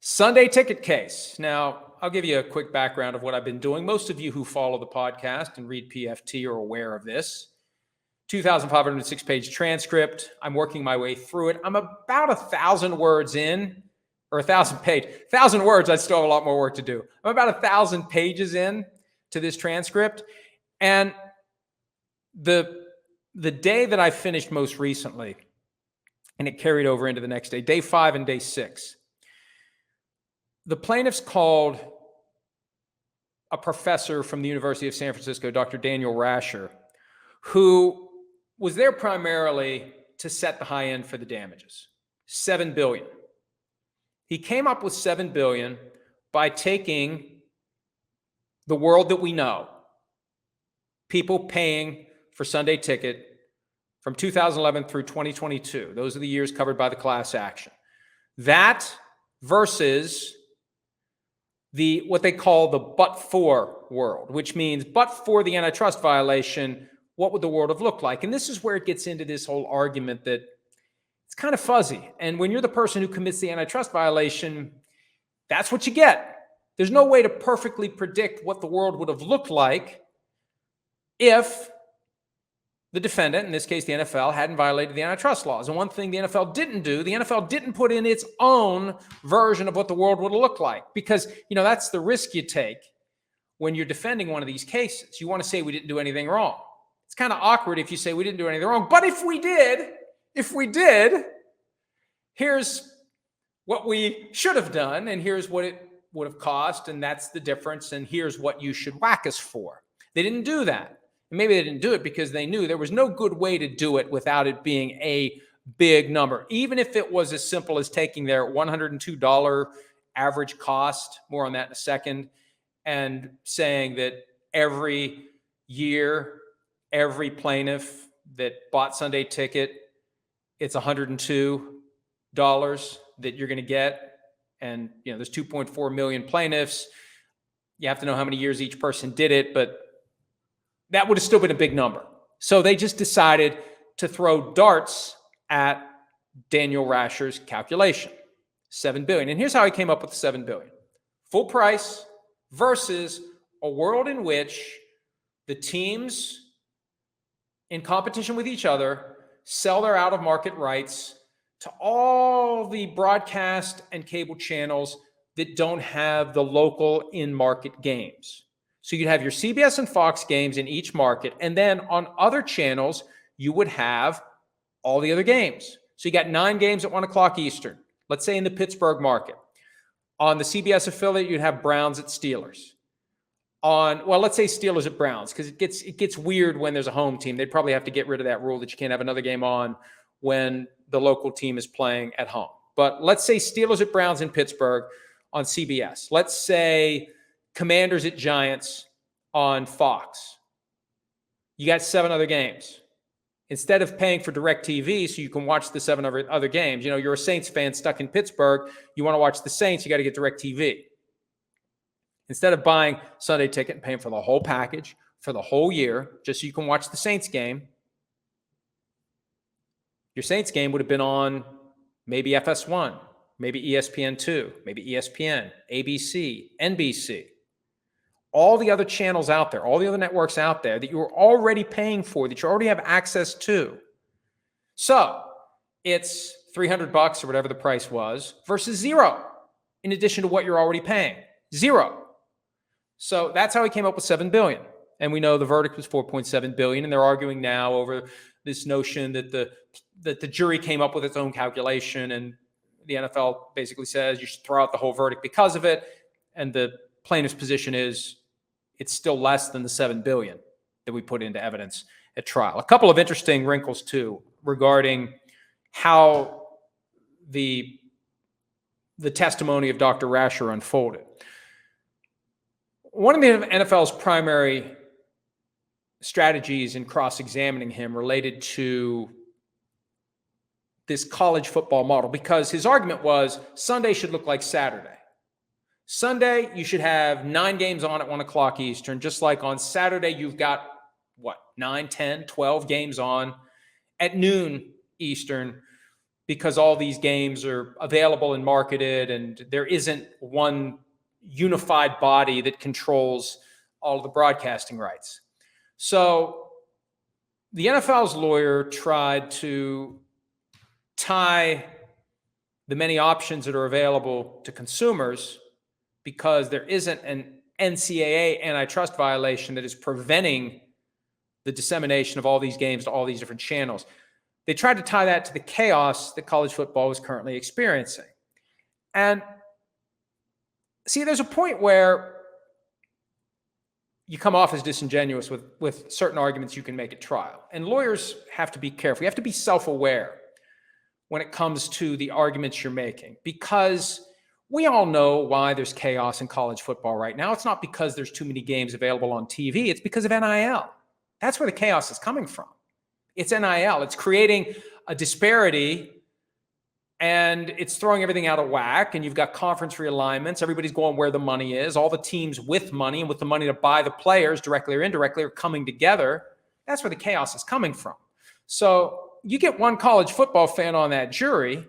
Sunday ticket case. Now, I'll give you a quick background of what I've been doing. Most of you who follow the podcast and read PFT are aware of this. 2,506-page transcript. I'm working my way through it. I'm about 1,000 words in, or 1,000 words. I still have a lot more work to do. I'm about 1,000 pages in to this transcript. And the day that I finished most recently, and it carried over into the next day, day 5 and day 6, the plaintiffs called a professor from the University of San Francisco, Dr. Daniel Rasher, who was there primarily to set the high end for the damages, $7 billion. He came up with $7 billion by taking the world that we know, people paying for Sunday ticket from 2011 through 2022. Those are the years covered by the class action. That versus what they call the but-for world, which means but for the antitrust violation, what would the world have looked like? And this is where it gets into this whole argument that it's kind of fuzzy. And when you're the person who commits the antitrust violation, that's what you get. There's no way to perfectly predict what the world would have looked like if the defendant, in this case the NFL, hadn't violated the antitrust laws. And one thing the NFL didn't do, the NFL didn't put in its own version of what the world would have looked like. Because, that's the risk you take when you're defending one of these cases. You want to say we didn't do anything wrong. It's kind of awkward if you say we didn't do anything wrong. But if we did, here's what we should have done, and here's what it would have cost, and that's the difference, and here's what you should whack us for. They didn't do that. And maybe they didn't do it because they knew there was no good way to do it without it being a big number. Even if it was as simple as taking their $102 average cost, more on that in a second, and saying that every year, every plaintiff that bought Sunday ticket, it's $102 that you're going to get. And, there's 2.4 million plaintiffs. You have to know how many years each person did it, but that would have still been a big number. So they just decided to throw darts at Daniel Rasher's calculation, $7 billion. And here's how he came up with the $7 billion. Full price versus a world in which the teams in competition with each other sell their out-of-market rights to all the broadcast and cable channels that don't have the local in-market games. So you'd have your CBS and Fox games in each market, and then on other channels, you would have all the other games. So you got 9 games at 1 o'clock Eastern, let's say in the Pittsburgh market. On the CBS affiliate, you'd have Browns at Steelers. Let's say Steelers at Browns, because it gets weird when there's a home team. They'd probably have to get rid of that rule that you can't have another game on when the local team is playing at home. But let's say Steelers at Browns in Pittsburgh on CBS. Let's say Commanders at Giants on Fox. You got 7 other games. Instead of paying for DirecTV so you can watch the 7 other games, you're a Saints fan stuck in Pittsburgh. You want to watch the Saints, you got to get DirecTV. Instead of buying Sunday ticket and paying for the whole package for the whole year, just so you can watch the Saints game, your Saints game would have been on maybe FS1, maybe ESPN2, maybe ESPN, ABC, NBC. All the other channels out there, all the other networks out there that you're already paying for, that you already have access to. So it's $300 or whatever the price was versus $0 in addition to what you're already paying. $0. So that's how he came up with $7 billion. And we know the verdict was $4.7 billion. And they're arguing now over this notion that the jury came up with its own calculation. And the NFL basically says you should throw out the whole verdict because of it. And the plaintiff's position is it's still less than the $7 billion that we put into evidence at trial. A couple of interesting wrinkles, too, regarding how the testimony of Dr. Rasher unfolded. One of the NFL's primary strategies in cross-examining him related to this college football model, because his argument was Sunday should look like Saturday. Sunday, you should have 9 games on at 1 o'clock Eastern, just like on Saturday, you've got, 9, 10, 12 games on at noon Eastern because all these games are available and marketed, and there isn't one unified body that controls all of the broadcasting rights. So the NFL's lawyer tried to tie the many options that are available to consumers because there isn't an NCAA antitrust violation that is preventing the dissemination of all these games to all these different channels. They tried to tie that to the chaos that college football was currently experiencing. And see, there's a point where you come off as disingenuous with certain arguments you can make at trial. And lawyers have to be careful. You have to be self-aware when it comes to the arguments you're making, because we all know why there's chaos in college football right now. It's not because there's too many games available on TV. It's because of NIL. That's where the chaos is coming from. It's NIL. It's creating a disparity, and it's throwing everything out of whack, and you've got conference realignments. Everybody's going where the money is. All the teams with money and with the money to buy the players directly or indirectly are coming together. That's where the chaos is coming from. So you get one college football fan on that jury,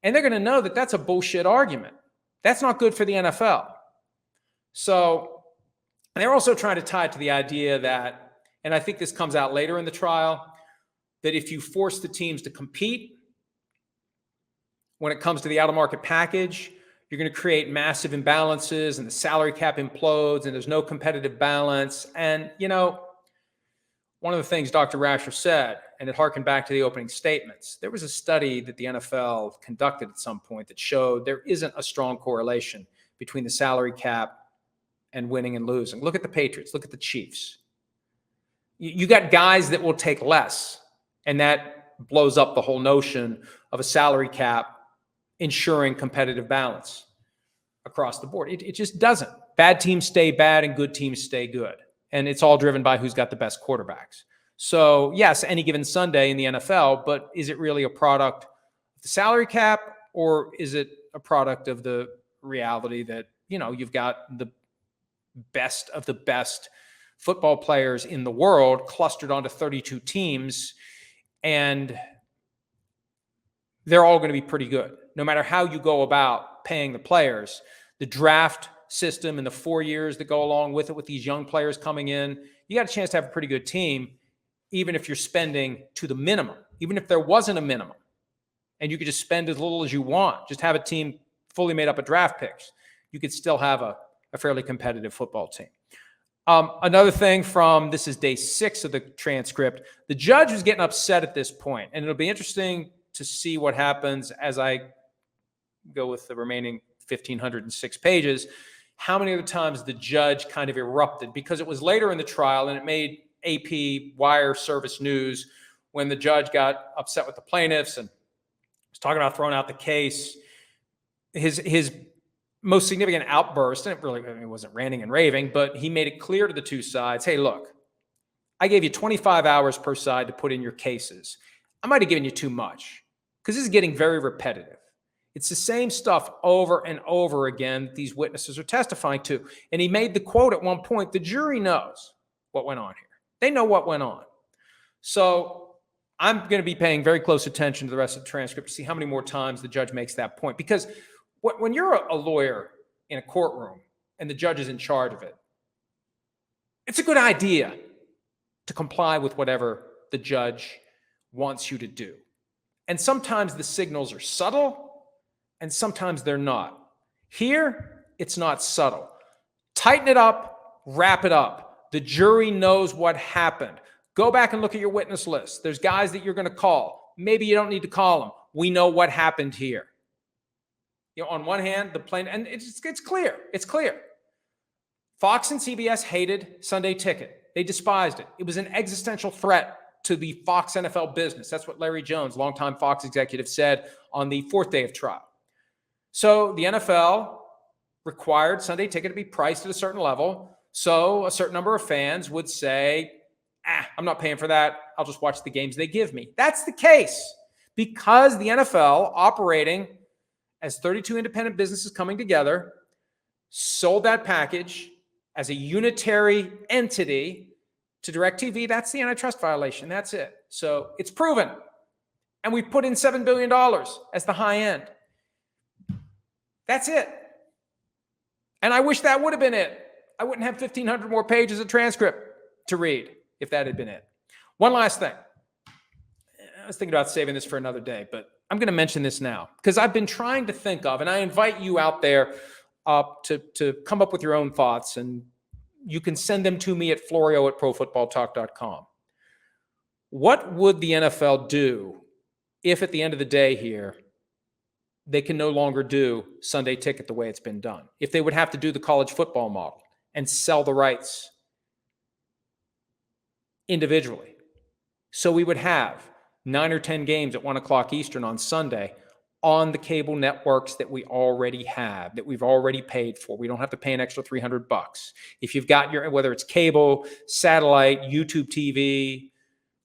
and they're going to know that that's a bullshit argument. That's not good for the NFL. So they're also trying to tie it to the idea that, and I think this comes out later in the trial, that if you force the teams to compete when it comes to the out-of-market package, you're going to create massive imbalances, and the salary cap implodes, and there's no competitive balance. And, you know, one of the things Dr. Rasher said, and it harkened back to the opening statements, there was a study that the NFL conducted at some point that showed there isn't a strong correlation between the salary cap and winning and losing. Look at the Patriots. Look at the Chiefs. You got guys that will take less, and that blows up the whole notion of a salary cap ensuring competitive balance across the board. It just doesn't. Bad teams stay bad and good teams stay good. And it's all driven by who's got the best quarterbacks. So yes, any given Sunday in the NFL, but is it really a product of the salary cap, or is it a product of the reality that, you know, you've got the best of the best football players in the world clustered onto 32 teams, and they're all going to be pretty good. No matter how you go about paying the players, the draft system and the 4 years that go along with it, with these young players coming in, you got a chance to have a pretty good team, even if you're spending to the minimum, even if there wasn't a minimum, and you could just spend as little as you want, just have a team fully made up of draft picks, you could still have a fairly competitive football team. Another thing from, this is day 6 of the transcript, the judge was getting upset at this point, and it'll be interesting to see what happens as I go with the remaining 1,506 pages, how many of the times the judge kind of erupted, because it was later in the trial and it made AP wire service news when the judge got upset with the plaintiffs and was talking about throwing out the case. His most significant outburst, and it wasn't ranting and raving, but he made it clear to the two sides, hey, look, I gave you 25 hours per side to put in your cases. I might have given you too much, because this is getting very repetitive. It's the same stuff over and over again that these witnesses are testifying to. And he made the quote at one point, the jury knows what went on here. They know what went on. So I'm going to be paying very close attention to the rest of the transcript to see how many more times the judge makes that point. Because when you're a lawyer in a courtroom and the judge is in charge of it, it's a good idea to comply with whatever the judge wants you to do. And sometimes the signals are subtle, and sometimes they're not. Here, it's not subtle. Tighten it up, wrap it up. The jury knows what happened. Go back and look at your witness list. There's guys that you're going to call. Maybe you don't need to call them. We know what happened here. You know, on one hand, the plaintiff, and it's clear. It's clear. Fox and CBS hated Sunday Ticket. They despised it. It was an existential threat to the Fox NFL business. That's what Larry Jones, longtime Fox executive, said on the 4th day of trial. So the NFL required Sunday Ticket to be priced at a certain level. So a certain number of fans would say, I'm not paying for that. I'll just watch the games they give me. That's the case because the NFL, operating as 32 independent businesses coming together, sold that package as a unitary entity to DirecTV. That's the antitrust violation. That's it. So it's proven. And we put in $7 billion as the high end. That's it. And I wish that would have been it. I wouldn't have 1,500 more pages of transcript to read if that had been it. One last thing. I was thinking about saving this for another day, but I'm going to mention this now because I've been trying to think of, and I invite you out there to come up with your own thoughts, and you can send them to me at Florio@profootballtalk.com. What would the NFL do if at the end of the day here, they can no longer do Sunday Ticket the way it's been done? If they would have to do the college football model and sell the rights individually. So we would have 9 or 10 games at 1 o'clock Eastern on Sunday on the cable networks that we already have, that we've already paid for. We don't have to pay an extra $300. If you've got your, whether it's cable, satellite, YouTube TV,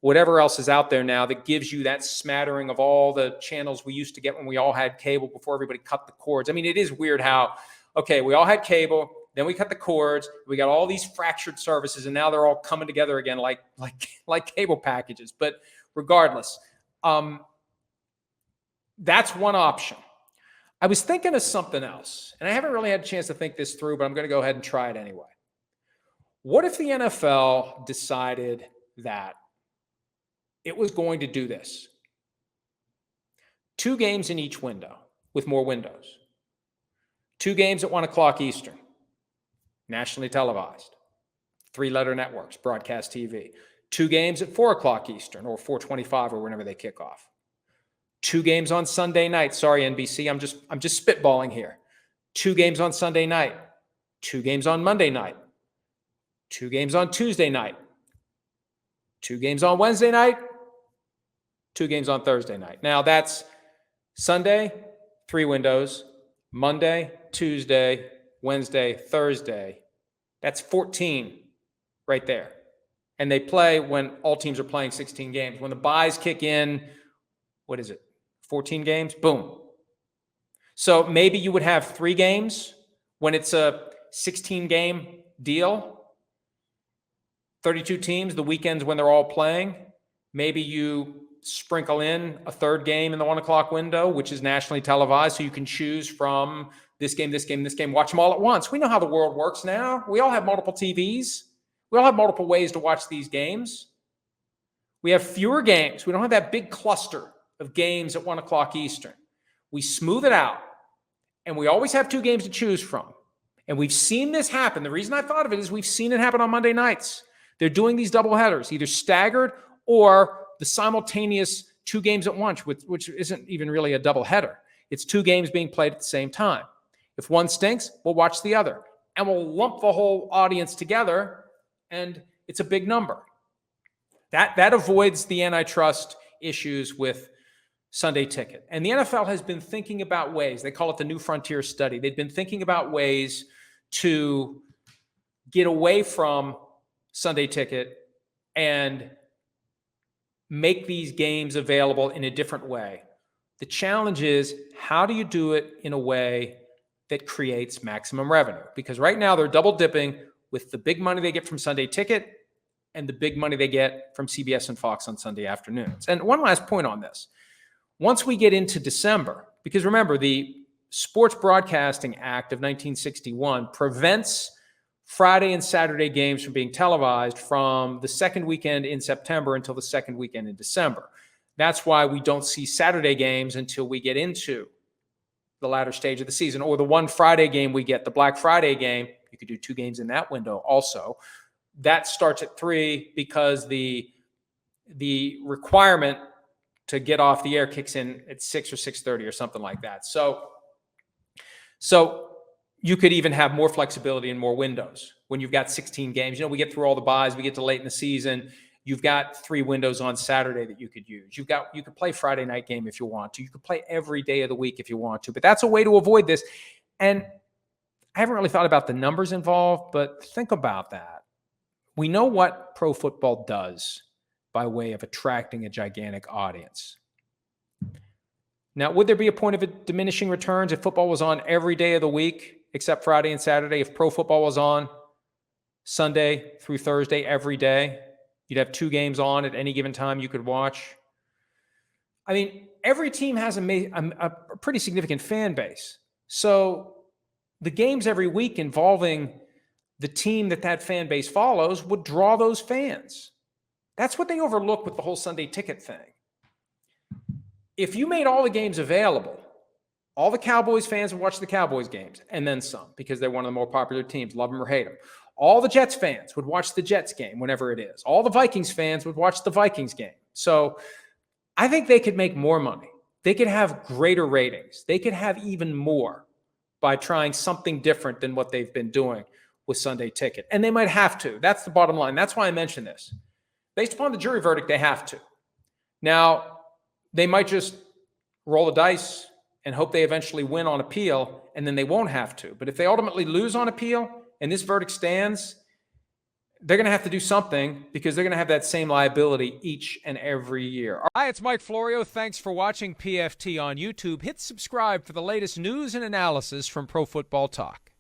whatever else is out there now that gives you that smattering of all the channels we used to get when we all had cable before everybody cut the cords. I mean, it is weird how, okay, we all had cable, then we cut the cords, we got all these fractured services, and now they're all coming together again like cable packages. But regardless, that's one option. I was thinking of something else, and I haven't really had a chance to think this through, but I'm going to go ahead and try it anyway. What if the NFL decided that it was going to do this? 2 games in each window with more windows. 2 games at 1 o'clock Eastern, nationally televised. 3-letter networks, broadcast TV. 2 games at 4 o'clock Eastern or 4:25 or whenever they kick off. 2 games on Sunday night. Sorry, NBC, I'm just spitballing here. 2 games on Sunday night. 2 games on Monday night. 2 games on Tuesday night. 2 games on Wednesday night. 2 games on Thursday night. Now that's Sunday, 3 windows. Monday, Tuesday, Wednesday, Thursday. That's 14 right there. And they play when all teams are playing 16 games. When the buys kick in, what is it? 14 games? Boom. So maybe you would have 3 games when it's a 16-game deal. 32 teams, the weekends when they're all playing. Maybe you sprinkle in a 3rd game in the 1 o'clock window, which is nationally televised, so you can choose from this game, this game, this game, watch them all at once. We know how the world works now. We all have multiple TVs. We all have multiple ways to watch these games. We have fewer games. We don't have that big cluster of games at 1 o'clock Eastern. We smooth it out, and we always have 2 games to choose from. And we've seen this happen. The reason I thought of it is we've seen it happen on Monday nights. They're doing these doubleheaders, either staggered or the simultaneous 2 games at once, which isn't even really a doubleheader. It's 2 games being played at the same time. If one stinks, we'll watch the other. And we'll lump the whole audience together, and it's a big number. That avoids the antitrust issues with Sunday Ticket. And the NFL has been thinking about ways, they call it the New Frontier Study. They've been thinking about ways to get away from Sunday Ticket and make these games available in a different way. The challenge is, how do you do it in a way that creates maximum revenue? Because right now they're double dipping with the big money they get from Sunday Ticket and the big money they get from CBS and Fox on Sunday afternoons. And one last point on this. Once we get into December, because remember, the Sports Broadcasting Act of 1961 prevents Friday and Saturday games from being televised from the 2nd weekend in September until the 2nd weekend in December. That's why we don't see Saturday games until we get into the latter stage of the season, or the one Friday game we get, the Black Friday game. You could do 2 games in that window also. That starts at 3 because the requirement to get off the air kicks in at 6 or 6:30 or something like that. So you could even have more flexibility and more windows when you've got 16 games. We get through all the buys, we get to late in the season. You've got 3 windows on Saturday that you could use. You could play Friday night game if you want to. You could play every day of the week if you want to. But that's a way to avoid this. And I haven't really thought about the numbers involved, but think about that. We know what pro football does by way of attracting a gigantic audience. Now, would there be a point of diminishing returns if football was on every day of the week except Friday and Saturday? If pro football was on Sunday through Thursday every day, you'd have 2 games on at any given time you could watch. I mean, every team has a pretty significant fan base. So the games every week involving the team that fan base follows would draw those fans. That's what they overlook with the whole Sunday ticket thing. If you made all the games available, all the Cowboys fans would watch the Cowboys games and then some, because they're one of the more popular teams, love them or hate them. All the Jets fans would watch the Jets game whenever it is. All the Vikings fans would watch the Vikings game. So I think they could make more money. They could have greater ratings. They could have even more by trying something different than what they've been doing with Sunday Ticket. And they might have to. That's the bottom line. That's why I mentioned this. Based upon the jury verdict, they have to. Now, they might just roll the dice and hope they eventually win on appeal, and then they won't have to. But if they ultimately lose on appeal and this verdict stands, they're going to have to do something, because they're going to have that same liability each and every year. Hi, it's Mike Florio. Thanks for watching PFT on YouTube. Hit subscribe for the latest news and analysis from Pro Football Talk.